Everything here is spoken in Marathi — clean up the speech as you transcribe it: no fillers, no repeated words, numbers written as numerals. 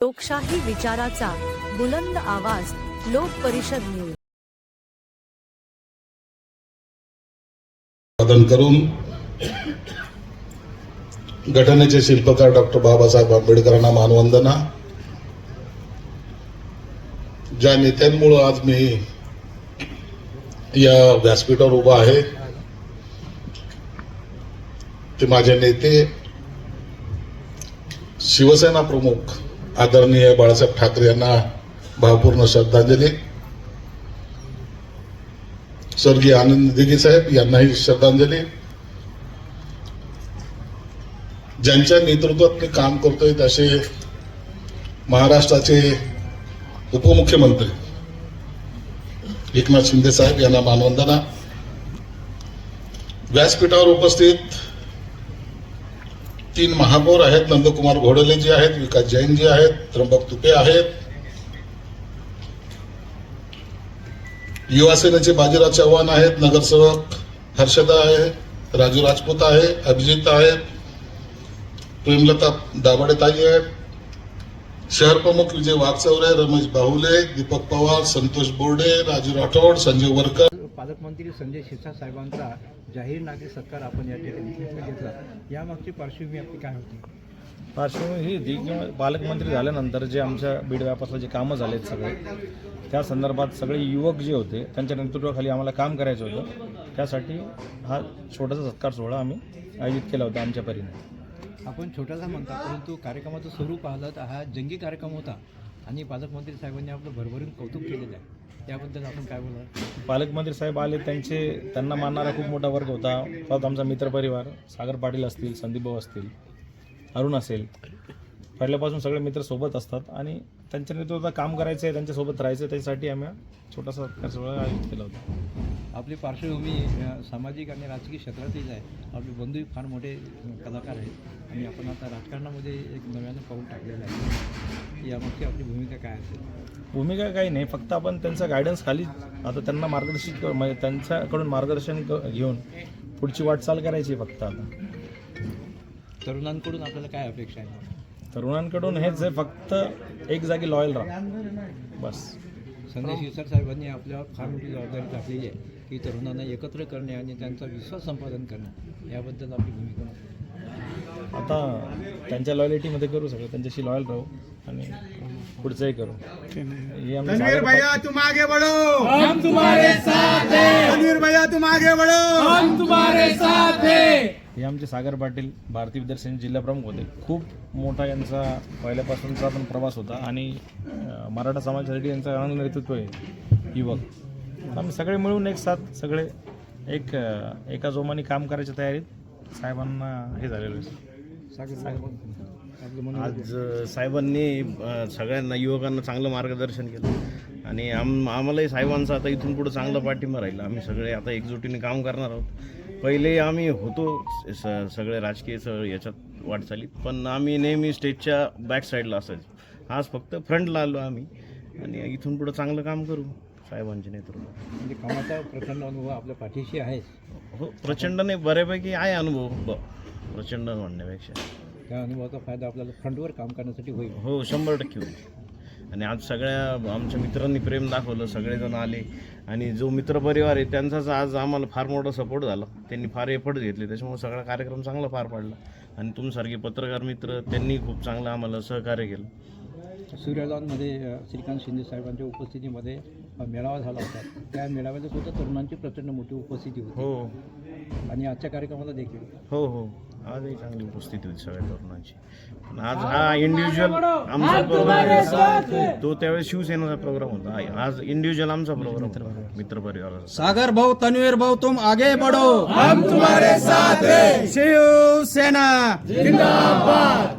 लोकशाही विचाराचा बुलंद आवाज लोक परिषद न्यूज. साधन करून घटनेचे शिल्पकार डॉक्टर बाबासाहेब आंबेडकरांना मानवंदना. ज्या नेत्यांमुळे आज मी या व्यासपीठावर उभा आहे ते माझे नेते शिवसेना प्रमुख आदरणीय बाळासाहेब ठाकरे यांना भावपूर्ण श्रद्धांजली. स्वर्गीय आनंद दिघे साहेब यांनाही श्रद्धांजली. ज्यांच्या नेतृत्वात मी काम करतोय तसे महाराष्ट्राचे उपमुख्यमंत्री एकनाथ शिंदे साहेब यांना मानवंदना. व्यासपीठावर उपस्थित 3 महापौर आहेत, नंदकुमार घोडेले जी आहेत, विकास जैन जी आहेत, त्र्यंबक तुपे आहेत, युवा सेनेचे बाजीराव चव्हाण आहेत, नगरसेवक हर्षदा आहे, राजू राजपूत आहे, अभिजित आहेत, प्रेमलता दाभाडेताई आहेत, शहर प्रमुख विजय वाघचौरे, रमेश बाहुले, दीपक पवार, संतोष बोर्डे, राजू राठोड, संजय वरकर. पालकमंत्री संजय शिरसाट साहेबांचा जाहीर नागरिक सत्कार आपण या ठिकाणी घेतला. यामागची पार्श्वभूमी आपली काय होती? पार्श्वभूमी ही होती की पालकमंत्री झाल्यानंतर जे आमच्या बीड व्यापाराला जे कामं झालेत सगळे त्या संदर्भात सगळे युवक जे होते त्यांच्या नेतृत्वाखाली आम्हाला काम करायचं होतं. त्यासाठी हा छोटासा सत्कार सोहळा आम्ही आयोजित केला होता आमच्या परीने. आपण छोटासा म्हणता, परंतु कार्यक्रमाचं स्वरूप पाहिलं तर हा जंगी कार्यक्रम होता आणि पालकमंत्री साहेबांनी आपलं भरभरून कौतुक केलेलं आहे. त्याबद्दल आपण काय बोला? पालकमंत्री साहेब आले, त्यांना मानणारा खूप मोठा वर्ग होता. परत आमचा मित्रपरिवार सागर पाटील असतील, संदीप भाऊ असतील, अरुण असेल, पहिल्यापासून सगळे मित्र सोबत असतात आणि त्यांच्या नेतृत्वात काम करायचं आहे, त्यांच्यासोबत राहायचं आहे. त्यासाठी आम्ही छोटासा सत्कार सोहळा आयोजित केला होता. आपली पार्श्वभूमी सामाजिक आणि राजकीय क्षेत्रातलीच आहे. आपले बंधू फार मोठे कलाकार आहेत आणि आपण आता राजकारणामध्ये एक नव्यानं पाऊल टाकलेलं आहे. यामागची आपली भूमिका काय असेल? भूमिका काही नाही, फक्त आपण त्यांचा गायडन्स खाली आता त्यांना मार्गदर्शित म्हणजे त्यांच्याकडून मार्गदर्शन घेऊन पुढची वाटचाल करायची फक्त. आता तरुणांकडून आपल्याला काय अपेक्षा आहे? तरुणांकडून हेच आहे, फक्त एक जागी लॉयल राहा बस. संजय शिरसाट साहेबांनी आपल्यावर फार मोठी जबाबदारी टाकलेली आहे की तरुणांना एकत्र करणे आणि त्यांचा विश्वास संपादन करणे. याबद्दल आपली भूमिका? आता त्यांच्या लॉयलिटीमध्ये करू, सगळं त्यांच्याशी लॉयल राहू आणि पुढचंही करू. तनवीर भैया तुम आगे बढ़ो, हम तुम्हारे साथ हैं. तनवीर भैया तुम आगे बढ़ो, हम तुम्हारे साथ हैं. हे आमचे सागर पाटील भारतीय विद्यार्थी सेनेचे जिल्हा प्रमुख होते. खूप मोठा यांचा पहिल्यापासूनचा पण प्रवास होता आणि मराठा समाजासाठी यांचं आनंद नेतृत्व आहे युवक. आम्ही सगळे मिळून एक साथ सगळे एका जोमाने काम करायच्या तयारीत साहेबांना हे झालेलं आहे. आज साहेबांनी सगळ्यांना युवकांना चांगलं मार्गदर्शन केलं आणि आम्हालाही साहेबांचा आता इथून पुढे चांगला पाठिंबा राहील. आम्ही सगळे आता एकजुटीने काम करणार आहोत. पहिले आम्ही होतो सगळे राजकीय याच्यात वाटचालीत, पण आम्ही नेहमी स्टेजच्या बॅक साईडला असायचो. आज फक्त फ्रंटला आलो आम्ही आणि इथून पुढं चांगलं काम करू साहेबांच्या नेतृत्वात. म्हणजे कामाचा प्रचंड अनुभव आपल्या पाठीशी आहे. हो, प्रचंड नाही, बऱ्यापैकी आहे अनुभव. प्रचंड म्हणण्यापेक्षा त्या अनुभवाचा फायदा आपल्याला फ्रंटवर काम करण्यासाठी होईल. हो, 100% होईल. आणि आज सगळ्या आमच्या मित्रांनी प्रेम दाखवलं, सगळेजण आले आणि जो मित्रपरिवार आहे त्यांचाच आज आम्हाला फार मोठा सपोर्ट झाला. त्यांनी फार एफर्ट घेतले, त्याच्यामुळे सगळा कार्यक्रम चांगला पार पडला. आणि तुमसारखे पत्रकार मित्र त्यांनी खूप चांगलं आम्हाला सहकार्य केलं. सूर्यलॉनमध्ये श्रीकांत शिंदे साहेबांच्या उपस्थितीमध्ये मेळावा झाला होता. त्या मेळाव्याला सुद्धा तरुणांची प्रचंड मोठी उपस्थिती होती. हो, आणि आजच्या कार्यक्रमाला देखील हो आजही चांगली उपस्थिती होती सगळ्या तरुणांची. पण आज हा इंडिव्हिज्युअल आमचा प्रोग्राम होता, तो त्यावेळेस शिवसेनेचा प्रोग्राम होता. आज इंडिव्हिज्युअल आमचा प्रोग्राम होता मित्रपरिवाराचा. सागर भाऊ, तनवीर भाऊ तुम आगे बढ़ो, हम तुम्हारे साथ हैं. शिवसेना जिंदाबाद.